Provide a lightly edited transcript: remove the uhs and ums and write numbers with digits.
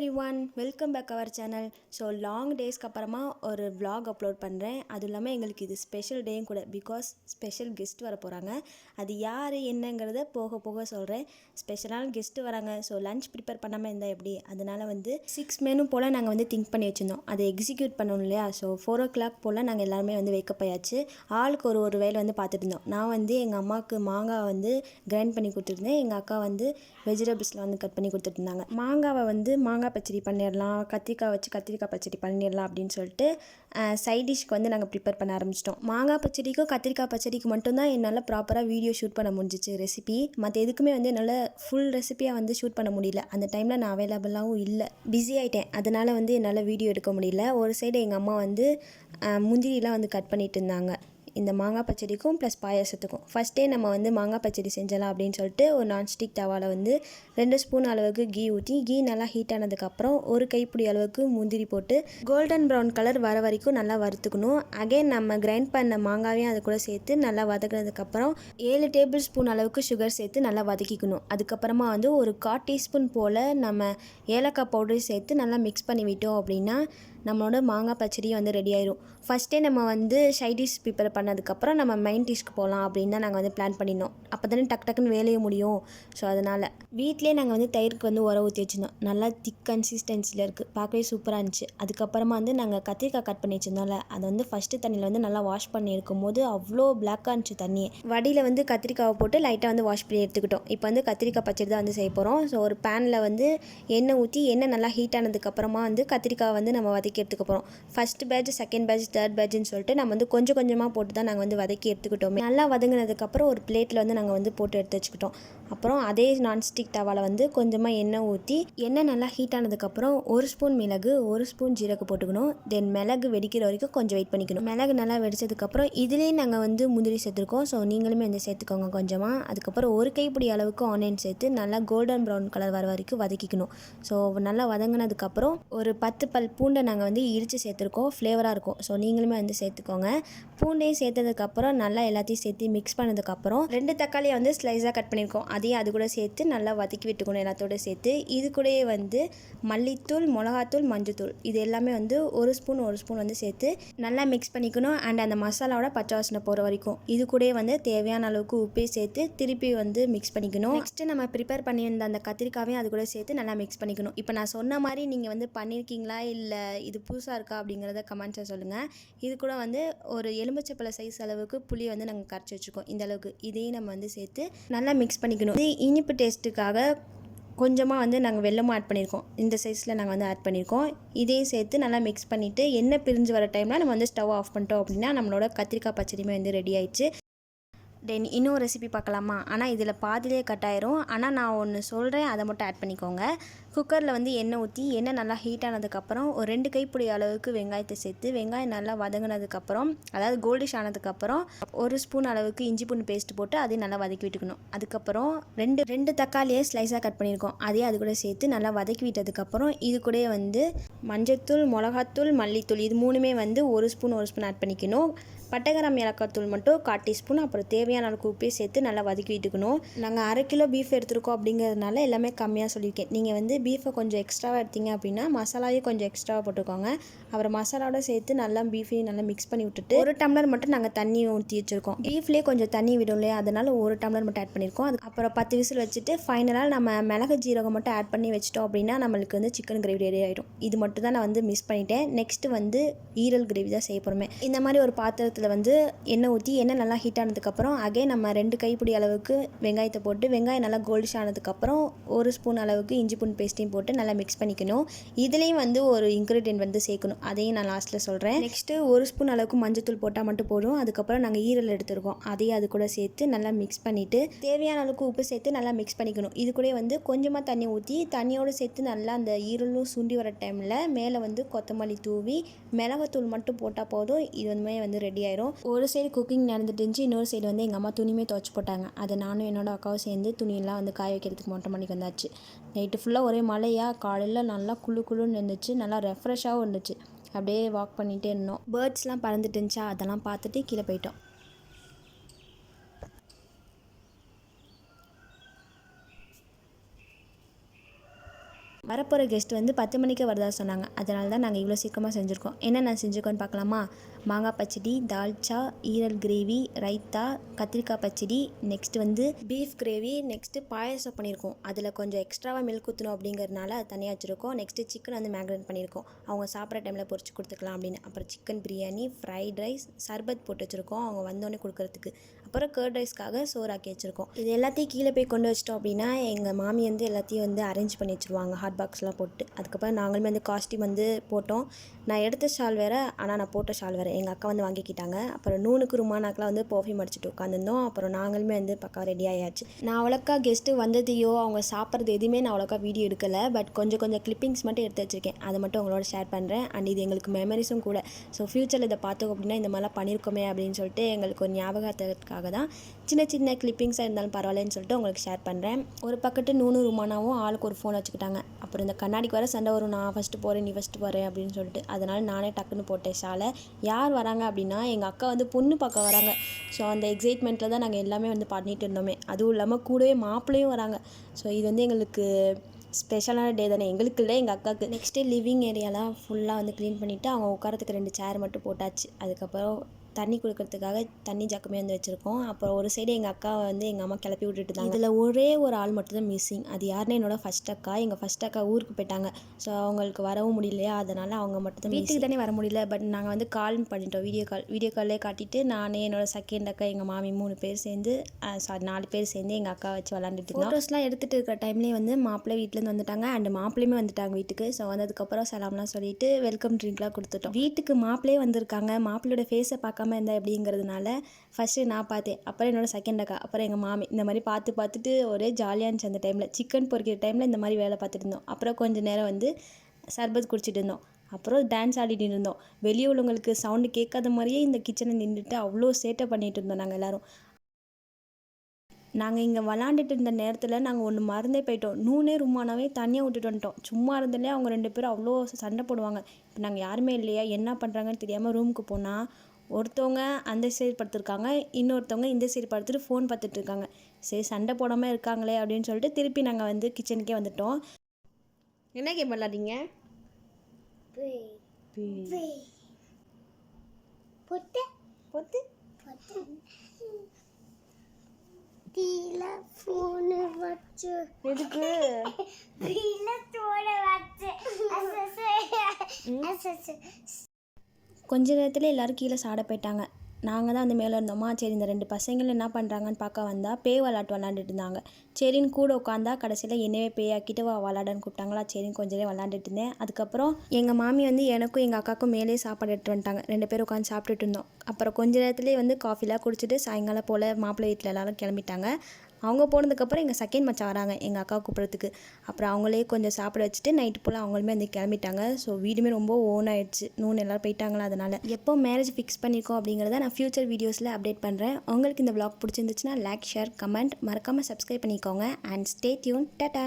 Everyone, welcome back our channel. So long டேஸ்க்கு அப்புறமா ஒரு vlog அப்லோட் பண்ணுறேன். அதுவும் இல்லாமல் எங்களுக்கு இது ஸ்பெஷல் டேயும் கூட, பிகாஸ் ஸ்பெஷல் கெஸ்ட் வர போகிறாங்க. அது யார் என்னங்கிறத போக போக சொல்கிறேன். ஸ்பெஷலான கெஸ்ட்டு வராங்க. ஸோ லன்ச் ப்ரிப்பேர் பண்ணாமல் இருந்தால் எப்படி, அதனால் வந்து 6 மெனு போல் நாங்கள் வந்து திங்க் பண்ணி வச்சுருந்தோம். அதை எக்ஸிக்யூட் பண்ணணும் இல்லையா. ஸோ 4 o'clock போல் நாங்கள் எல்லாருமே வந்து வேக்கப் ஆயாச்சு. ஆளுக்கு ஒரு வேலை வந்து பார்த்துட்டு இருந்தோம். நான் வந்து எங்கள் அம்மாவுக்கு மாங்காய் வந்து கிரைண்ட் பண்ணி கொடுத்துருந்தேன். எங்கள் அக்கா வந்து வெஜிடபிள்ஸில் வந்து கட் பண்ணி கொடுத்துருந்தாங்க. மாங்காவை வந்து மாங்காய் பச்சடி பண்ணிடலாம், கத்திரிக்காய் வச்சு கத்திரிக்காய் பச்சடி பண்ணிடலாம் அப்படின்னு சொல்லிட்டு சைட் டிஷ்க்கு வந்து நாங்கள் ப்ரிப்பேர் பண்ண ஆரம்பிச்சிட்டோம். மாங்காய் பச்சடிக்கும் கத்திரிக்காய் பச்சடிக்கு மட்டும்தான் என்னால் ப்ராப்பராக வீடியோ ஷூட் பண்ண முடிஞ்சிச்சு ரெசிபி. மற்ற எதுக்குமே வந்து என்னால் ஃபுல் ரெசிபியாக வந்து ஷூட் பண்ண முடியல. அந்த டைமில் நான் அவைலபிளாகவும் இல்லை, பிஸி ஆகிட்டேன். அதனால் வந்து என்னால் வீடியோ எடுக்க முடியல. ஒரு சைடு எங்கள் அம்மா வந்து முந்திரிலாம் வந்து கட் பண்ணிட்டு இருந்தாங்க, இந்த மாங்காய் பச்சடிக்கும் ப்ளஸ் பாயாசத்துக்கும். ஃபஸ்ட்டே நம்ம வந்து மாங்காய் பச்சடி செஞ்சலாம் அப்படின்னு சொல்லிட்டு ஒரு நான்ஸ்டிக் தவாவில் வந்து 2 ஸ்பூன் அளவுக்கு கீ ஊற்றி, கீ நல்லா ஹீட் ஆனதுக்கப்புறம் ஒரு கைப்பிடி அளவுக்கு முந்திரி போட்டு கோல்டன் ப்ரௌன் கலர் வர வரைக்கும் நல்லா வறுத்துக்கணும். அகைன் நம்ம கிரைண்ட் பண்ண மாங்காவையும் அது கூட சேர்த்து நல்லா வதக்கினதுக்கப்புறம் 7 டேபிள் ஸ்பூன் அளவுக்கு சுகர் சேர்த்து நல்லா வதக்கிக்கணும். அதுக்கப்புறமா வந்து ஒரு 1/4 டீஸ்பூன் போல் நம்ம ஏலக்காய் பவுடர் சேர்த்து நல்லா மிக்ஸ் பண்ணி விட்டோம் அப்படின்னா நம்மளோட மாங்காய் பச்சடி வந்து ரெடி ஆயிரும். ஃபஸ்ட்டே நம்ம வந்து சைட் டிஷ் ப்ரிப்பேர் பண்ணதுக்கப்புறம் நம்ம மெயின் டிஷ்க்கு போகலாம் அப்படின்னு தான் நாங்கள் வந்து பிளான் பண்ணியிருந்தோம். அப்போ தானே டக்குன்னு வேலையை முடியும். ஸோ அதனால் வீட்டிலே நாங்கள் வந்து தயிருக்கு வந்து உர ஊற்றி வச்சுருந்தோம். நல்லா திக் கன்சிஸ்டன்சியில் இருக்குது, பார்க்கவே சூப்பராக இருந்துச்சு. அதுக்கப்புறமா வந்து நாங்கள் கத்திரிக்காய் கட் பண்ணி வச்சிருந்தோம்ல, அதை வந்து ஃபஸ்ட்டு தண்ணியில் வந்து நல்லா வாஷ் பண்ணி இருக்கும்போது அவ்வளோ பிளாக்காக இருந்துச்சு தண்ணி. வடியில் வந்து கத்திரிக்காவை போட்டு லைட்டாக வந்து வாஷ் பண்ணி எடுத்துக்கிட்டோம். இப்போ வந்து கத்திரிக்காய் பச்சடி தான் வந்து செய்ய போகிறோம். ஸோ ஒரு பேனில் வந்து எண்ணெய் ஊற்றி, எண்ணெய் நல்லா ஹீட் ஆனதுக்கப்புறமா வந்து கத்திரிக்காய் வந்து நம்ம வதக்கி எடுத்துக்க போகிறோம். First batch, second batch, third பேட்ச்னு சொல்லிட்டு நம்ம வந்து கொஞ்சம் கொஞ்சமாக போட்டு தான் நாங்கள் வந்து வதக்கி எடுத்துக்கிட்டோம். நல்லா வதங்கினதுக்கப்புறம் ஒரு பிளேட்டில் வந்து நாங்கள் வந்து போட்டு எடுத்து வச்சுக்கிட்டோம். அப்புறம் அதே நான்ஸ்டிக் தவாவில் வந்து கொஞ்சமாக எண்ணெய் ஊற்றி, எண்ணெய் நல்லா ஹீட் ஆனதுக்கப்புறம் 1 ஸ்பூன் மிளகு, 1 ஸ்பூன் ஜீரகம் போட்டுக்கணும். தென் மிளகு வெடிக்கிற வரைக்கும் கொஞ்சம் வெயிட் பண்ணிக்கணும். மிளகு நல்லா வெடிச்சதுக்கப்புறம் இதுலேயே நாங்கள் வந்து முந்திரி சேர்த்துருக்கோம். ஸோ நீங்களுமே வந்து சேர்த்துக்கோங்க கொஞ்சமாக. அதுக்கப்புறம் ஒரு கைப்பிடி அளவுக்கு ஆனியன் சேர்த்து நல்லா கோல்டன் ப்ரௌன் கலர் வர வரைக்கும் வதக்கிக்கணும். ஸோ நல்லா வதங்கினதுக்கப்புறம் ஒரு 10 பல் பூண்டை நாங்கள் வந்து இடித்து சேர்த்துருக்கோம், ஃப்ளேவராக இருக்கும். ஸோ நீங்களுமே வந்து சேர்த்துக்கோங்க. பூண்டையும் சேர்த்ததுக்கப்புறம் நல்லா எல்லாத்தையும் சேர்த்து மிக்ஸ் பண்ணதுக்கப்புறம் 2 தக்காளியை வந்து ஸ்லைஸாக கட் பண்ணியிருக்கோம், அதையும் அது கூட சேர்த்து நல்லா வதக்கி விட்டுக்கணும் எல்லாத்தோடு சேர்த்து. இது கூடயே வந்து மல்லித்தூள், மிளகாத்தூள், மஞ்சத்தூள் இது எல்லாமே வந்து 1 ஸ்பூன் வந்து சேர்த்து நல்லா மிக்ஸ் பண்ணிக்கணும். அண்ட் அந்த மசாலாவோட பச்சை வாசனை போகிற வரைக்கும். இது கூடயே வந்து தேவையான அளவுக்கு உப்பே சேர்த்து திருப்பி வந்து மிக்ஸ் பண்ணிக்கணும். நெக்ஸ்ட்டு நம்ம ப்ரிப்பேர் பண்ணியிருந்த அந்த கத்திரிக்காவையும் அது கூட சேர்த்து நல்லா மிக்ஸ் பண்ணிக்கணும். இப்போ நான் சொன்ன மாதிரி நீங்கள் வந்து பண்ணியிருக்கீங்களா இல்லை இது புதுசாக இருக்கா அப்படிங்கிறத கமெண்ட்ஸில் சொல்லுங்கள். இது கூட வந்து ஒரு எலுமிச்சைப்பழ சைஸ் அளவுக்கு புளியை வந்து நாங்கள் கரைச்சி வச்சுருக்கோம். இந்த அளவுக்கு இதையும் நம்ம வந்து சேர்த்து நல்லா மிக்ஸ் பண்ணிக்கணும். இது இனிப்பு டேஸ்ட்டுக்காக கொஞ்சமாக வந்து நாங்கள் வெல்லமும் ஆட் பண்ணியிருக்கோம். இந்த சைஸில் நாங்கள் வந்து ஆட் பண்ணியிருக்கோம். இதையும் சேர்த்து நல்லா மிக்ஸ் பண்ணிவிட்டு எண்ணெய் பிரிஞ்சு வர டைமில் நம்ம வந்து ஸ்டவ் ஆஃப் பண்ணிட்டோம் அப்படின்னா நம்மளோட கத்திரிக்காய் பச்சடியுமே வந்து ரெடி ஆயிடுச்சு. தென் இன்னொரு ரெசிபி பார்க்கலாமா. ஆனால் இதில் பாதிலே கட் ஆயிரும். ஆனால் நான் ஒன்று சொல்கிறேன், அதை மட்டும் ஆட் பண்ணிக்கோங்க. குக்கரில் வந்து எண்ணெய் ஊற்றி, எண்ணெய் நல்லா ஹீட் ஆனதுக்கப்புறம் ஒரு 2 கைப்பிடி அளவுக்கு வெங்காயத்தை சேர்த்து, வெங்காயம் நல்லா வதங்கினதுக்கப்புறம், அதாவது கோல்டிஷ் ஆனதுக்கப்புறம் 1 ஸ்பூன் அளவுக்கு இஞ்சி பூண்டு பேஸ்ட் போட்டு அதையும் நல்லா வதக்கி விட்டுக்கணும். அதுக்கப்புறம் ரெண்டு தக்காளியை ஸ்லைஸாக கட் பண்ணியிருக்கோம், அதையும் அது கூட சேர்த்து நல்லா வதக்கி விட்டதுக்கப்புறம் இது கூட வந்து மஞ்சத்தூள், மிளகாத்தூள், மல்லித்தூள் இது 3மே வந்து 1 ஸ்பூன் ஆட் பண்ணிக்கணும். பட்டை கிராம்பு ஏலக்காய் தூள் மட்டும் 1/4 டீஸ்பூன், அப்புறம் தேவையான அளவுக்கு உப்பே சேர்த்து நல்லா வதக்கி விட்டுக்கணும். நாங்கள் 1/2 கிலோ பீஃப் எடுத்துருக்கோம் அப்படிங்கிறதுனால எல்லாமே கம்மியாக சொல்லியிருக்கேன். நீங்கள் வந்து பீஃபை கொஞ்சம் எக்ஸ்ட்ராவாக எடுத்தீங்க அப்படின்னா மசாலாவையும் கொஞ்சம் எக்ஸ்ட்ராவாக போட்டுக்கோங்க. அப்புறம் மசாலாவோட சேர்த்து நல்லா பீஃபையும் நல்லா மிக்ஸ் பண்ணி விட்டுட்டு 1 டம்ளர் மட்டும் நாங்கள் தண்ணி ஊற்றி வச்சுருக்கோம். பீஃப்லேயே கொஞ்சம் தண்ணி விடும் இல்லையா, அதனால் 1 டம்ளர் மட்டும் ஆட் பண்ணியிருக்கோம். அப்புறம் 10 விசில் வச்சுட்டு ஃபைனலாக நம்ம மிளகு ஜீரகம் மட்டும் ஆட் பண்ணி வச்சிட்டோம் அப்படின்னா நம்மளுக்கு வந்து சிக்கன் கிரேவி ரெடி ஆகிடும். இது மட்டும் தான் நான் வந்து மிஸ் பண்ணிட்டேன். நெக்ஸ்ட்டு வந்து ஈரல் கிரேவி தான் செய்ய போகிறோமே. இந்த மாதிரி ஒரு பாத்திரத்தில் வந்து எண்ணெய் ஊற்றி, எண்ணெய் நல்லா ஹீட் ஆனதுக்கப்புறம் நம்ம 2 கைப்பிடி அளவுக்கு வெங்காயத்தை போட்டு, வெங்காயம் நல்லா கோல்டிஷ் ஆனதுக்கப்புறம் 1 ஸ்பூன் அளவுக்கு இஞ்சி பூண்டு பேஸ்ட்டையும் போட்டு நல்லா மிக்ஸ் பண்ணிக்கணும். இதுலேயும் வந்து ஒரு இன்க்ரீடியன்ட் வந்து சேர்க்கணும், அதையும் நான் லாஸ்ட்டில் சொல்கிறேன். நெக்ஸ்ட்டு 1 ஸ்பூன் அளவுக்கு மஞ்சத்தூள் போட்டால் மட்டும் போதும். அதுக்கப்புறம் நாங்கள் ஈரல் எடுத்துருக்கோம், அதையும் அது கூட சேர்த்து நல்லா மிக்ஸ் பண்ணிவிட்டு தேவையான அளவுக்கு உப்பு சேர்த்து நல்லா மிக்ஸ் பண்ணிக்கணும். இது கூட வந்து கொஞ்சமாக தண்ணி ஊற்றி, தண்ணியோடு சேர்த்து நல்லா அந்த ஈரலும் சுண்டி வர டைமில் மேலே வந்து கொத்தமல்லி தூவி மிளகாத்தூள் மட்டும் போட்டால் போதும். இது வந்து ரெடி ஆயிரும். ஒரு சைடு குக்கிங் நடந்துட்டு இருந்துச்சு, இன்னொரு சைடு வந்து எங்கள் அம்மா துணியுமே துவைச்சி போட்டாங்க. அதை நானும் என்னோட அக்காவும் சேர்ந்து துணியெல்லாம் வந்து காய வைக்கிறதுக்கு மொட்டை மாடிக்கு வந்தாச்சு. நைட்டு ஃபுல்லாக ஒரே மழையாக, காலையில் நல்லா குளுன்னு இருந்துச்சு, நல்லா ரெஃப்ரெஷ்ஷாகவும் இருந்துச்சு. அப்படியே வாக் பண்ணிகிட்டே இருந்தோம். பேர்ட்ஸ்லாம் பறந்துட்டு இருந்துச்சா, அதெல்லாம் பார்த்துட்டு கீழே போயிட்டோம். வரப்போகிற கெஸ்ட் வந்து 10 மணிக்கு வரதா சொன்னாங்க. அதனால தான் நாங்கள் இவ்வளோ சீக்கிரமாக செஞ்சுருக்கோம். என்னென்ன செஞ்சுருக்கோன்னு பார்க்கலாமா? மாங்காய் பச்சடி, தால்ச்சா, ஈரல் கிரேவி, ரைத்தா, கத்திரிக்காய் பச்சடி, நெக்ஸ்ட் வந்து பீஃப் கிரேவி, நெக்ஸ்ட்டு பாயசம் பண்ணியிருக்கோம். அதில் கொஞ்சம் எக்ஸ்ட்ராவாக மில்க் ஊற்றணும் அப்படிங்கிறதுனால அது தனியாக வச்சுருக்கோம். நெக்ஸ்ட்டு சிக்கன் வந்து மேக்னேட் பண்ணியிருக்கோம், அவங்க சாப்பிட்ற டைமில் பொரிச்சு கொடுத்துக்கலாம் அப்படின்னு. அப்புறம் சிக்கன் பிரியாணி, ஃப்ரைட் ரைஸ், சர்பத் போட்டு வச்சுருக்கோம் அவங்க வந்தோடனே கொடுக்குறதுக்கு. அப்புறம் கர்ட் ரைஸ்க்காக சோறாக்கி வச்சுருக்கோம். இது எல்லாத்தையும் கீழே போய் கொண்டு வச்சிட்டோம் அப்படின்னா எங்கள் மாமி வந்து எல்லாத்தையும் வந்து அரேஞ்ச் பண்ணி வச்சுருவாங்க ஹாட் பாக்ஸ்லாம் போட்டு. அதுக்கப்புறம் நாங்களுமே வந்து காஸ்டியூம் வந்து போட்டோம். நான் எடுத்த ஷால் வேறு, ஆனால் நான் போட்ட ஷால் வேறு எங்கள் அக்கா வந்து வாங்கிக்கிட்டாங்க. அப்புறம் நூனுக்கு ருமானாக்கெலாம் வந்து பர்ஃப்யூம் அடிச்சுட்டு உட்காந்துருந்தோம். அப்புறம் நாங்களுமே வந்து பக்கா ரெடி ஆயாச்சு. நான் அவ்வளோக்கா கெஸ்ட்டு வந்ததையோ அவங்க சாப்பிட்றது எதுவுமே நான் அவ்வளோக்கா வீடியோ எடுக்கலை. பட் கொஞ்சம் கிளிப்பிங்ஸ் மட்டும் எடுத்து வச்சுருக்கேன். அதை மட்டும் உங்களோட ஷேர் பண்ணுறேன். அண்ட் இது எங்களுக்கு மெமரிஸும் கூட. ஸோ ஃப்யூச்சரில் இதை பார்த்தோம் அப்படின்னா இந்த மாதிரிலாம் பண்ணியிருக்கோமே அப்படின்னு சொல்லிட்டு எங்களுக்கு ஒரு ஞாபகத்துக்காக தான் சின்ன கிளிப்பிங்ஸாக இருந்தாலும் பரவாயில்லன்னு சொல்லிட்டு உங்களுக்கு ஷேர் பண்ணுறேன். ஒரு பக்கத்து நூனு ருமானாவும் ஆளுக்கு ஒரு ஃபோன் வச்சுக்கிட்டாங்க. அப்புறம் இந்த கண்ணாடிக்கு வர சண்டை வரும், நான் ஃபஸ்ட்டு போகிறேன் நீ ஃபஸ்ட்டு போகிறேன் அப்படின்னு சொல்லிட்டு. அதனால் நானே டக்குன்னு போட்டேன் ஷாலை. யார் வராங்க அப்படின்னா எங்கள் அக்கா வந்து பொண்ணு பார்க்க வராங்க. ஸோ அந்த எக்ஸைட்மெண்ட்டில் தான் நாங்கள் எல்லாமே வந்து பண்ணிட்டு இருந்தோமே. அதுவும் இல்லாமல் கூடவே மாப்பிள்ளையும் வராங்க. ஸோ இது வந்து எங்களுக்கு ஸ்பெஷலான டே தானே, எங்களுக்கு இல்லை எங்கள் அக்காவுக்கு. நெக்ஸ்ட்டு லிவிங் ஏரியாலாம் ஃபுல்லாக வந்து க்ளீன் பண்ணிவிட்டு அவங்க உட்காரத்துக்கு 2 சேர் மட்டும் போட்டாச்சு. அதுக்கப்புறம் தண்ணி குடிக்கிறதுக்காக தண்ணி ஜாக்குமே வந்து வச்சுருக்கோம். அப்புறம் ஒரு சைடு எங்கள் அக்காவை வந்து எங்கள் அம்மா கிளப்பி விட்டுட்டு இருந்தாங்க. இதில் ஒரே ஒரு ஆள் மட்டும் தான் மிஸ்ஸிங். அது யாருன்னு என்னோடய ஃபஸ்ட் அக்கா. எங்கள் ஃபஸ்ட் அக்கா ஊருக்கு போயிட்டாங்க. ஸோ அவங்களுக்கு வரவும் முடியலையா, அதனால் அவங்க மட்டும் தான் வீட்டுக்கு தானே வர முடியல. பட் நாங்கள் வந்து கால் பண்ணிட்டோம், வீடியோ கால்லே காட்டிட்டு நானே என்னோடய செகண்ட் அக்கா எங்கள் மாமி 3 பேர் சேர்ந்து 4 பேர் சேர்ந்து எங்கள் அக்கா வச்சு விளாண்டுட்டு இருந்தோம். ஃபோட்டோஸ்லாம் எடுத்துகிட்டு இருக்கிற டைம்லேயே வந்து மாப்பிள்ளை வீட்டிலேருந்து வந்துட்டாங்க. அண்ட் மாப்பிள்ளையுமே வந்துட்டாங்க வீட்டுக்கு. ஸோ வந்ததுக்கப்புறம் சலாம்லாம் சொல்லிட்டு வெல்கம் ட்ரிங்க்லாம் கொடுத்துட்டோம். வீட்டுக்கு மாப்பிள்ளையே வந்திருக்காங்க. மாப்பிள்ளையோட ஃபேஸை பார்க்காம இருந்தா எப்படிங்கிறதுனால ஃபஸ்ட்டு நான் பார்த்தேன். அப்புறம் என்னோடய செகண்ட் அக்கா, அப்புறம் எங்கள் மாமி. இந்த மாதிரி பார்த்துட்டு ஒரே ஜாலியாக இருந்துச்சு. அந்த டைமில் சிக்கன் பொரிக்கிற டைமில் இந்த மாதிரி வேலை பார்த்துட்டு இருந்தோம். அப்புறம் கொஞ்சம் நேரம் வந்து சர்பத் குடிச்சிட்டு இருந்தோம். அப்புறம் டான்ஸ் ஆடிட்டு இருந்தோம். வெளியே உள்ளவங்களுக்கு சவுண்டு கேட்காத மாதிரியே இந்த கிச்சனை நின்றுட்டு அவ்வளோ சேட்டை பண்ணிகிட்டு இருந்தோம் நாங்கள் எல்லோரும். நாங்கள் இங்கே விளாண்டுட்டு இருந்த நேரத்தில் நாங்கள் ஒன்று மறந்தே போயிட்டோம். நூனே ருமானாவே தனியாக விட்டுட்டு வந்துட்டோம். சும்மா இருந்ததுலேயே அவங்க 2 பேரும் அவ்வளோ சண்டை போடுவாங்க. இப்போ நாங்கள் யாருமே இல்லையா, என்ன பண்ணுறாங்கன்னு தெரியாமல் ரூமுக்கு போனால் ஒருத்தவங்க அந்த சைடு படுத்துருக்காங்க, இன்னொருத்தவங்க இந்த சைடு படுத்துட்டு ஃபோன் பார்த்துட்டு இருக்காங்க. சரி சண்டை போடாமல் இருக்காங்களே அப்படின்னு சொல்லிட்டு திருப்பி நாங்கள் வந்து கிச்சனுக்கே வந்துட்டோம். என்ன கேம் விளாட்றீங்க? எதுக்கு? கொஞ்ச நேரத்தில் எல்லோரும் கீழே சாட போயிட்டாங்க. நாங்கள் தான் வந்து மேலே இருந்தோமா. சரி இந்த 2 பசங்களும் என்ன பண்ணுறாங்கன்னு பார்க்க வந்தால் பேய் விளாண்டுட்டு இருந்தாங்க. சரின்னு கூட உட்காந்தா கடைசியில் என்னவே பேயாக்கிட்டு விளாடன்னு கூப்பிட்டாங்களா. சரின்னு கொஞ்ச நேரம் விளாண்டுட்டு இருந்தேன். அதுக்கப்புறம் எங்கள் மாமி வந்து எனக்கும் எங்கள் அக்காவுக்கும் மேலே சாப்பாடு எடுத்துட்டு வந்துட்டாங்க. 2 பேரும் உட்காந்து சாப்பிட்டுட்டு இருந்தோம். அப்புறம் கொஞ்ச நேரத்துலேயே வந்து காஃபிலாம் குடிச்சிட்டு சாயங்காலம் போல் மாப்பிள்ளை வீட்டில் எல்லோரும் கிளம்பிட்டாங்க. அவங்க போனதுக்கப்புறம் எங்கள் செகண்ட் மச்சான் வராங்க எங்கள் அக்கா கூப்பிட்றதுக்கு. அப்புறம் அவங்களே கொஞ்சம் சாப்பிட வச்சுட்டு நைட்டு போல் அவங்களுமே வந்து கிளம்பிட்டாங்க. ஸோ வீடுமே ரொம்ப ஓன் ஆகிடுச்சு. நூன் எல்லோரும் போயிட்டாங்களா. அதனால் எப்போ மேரேஜ் ஃபிக்ஸ் பண்ணியிருக்கோம் அப்படிங்கிறத நான் ஃப்யூச்சர் வீடியோஸில் அப்டேட் பண்ணுறேன். உங்களுக்கு இந்த vlog பிடிச்சிருந்துச்சுன்னா லைக், ஷேர், கமெண்ட், மறக்காமல் சப்ஸ்கிரைப் பண்ணிக்கோங்க. And stay tune. டாடா.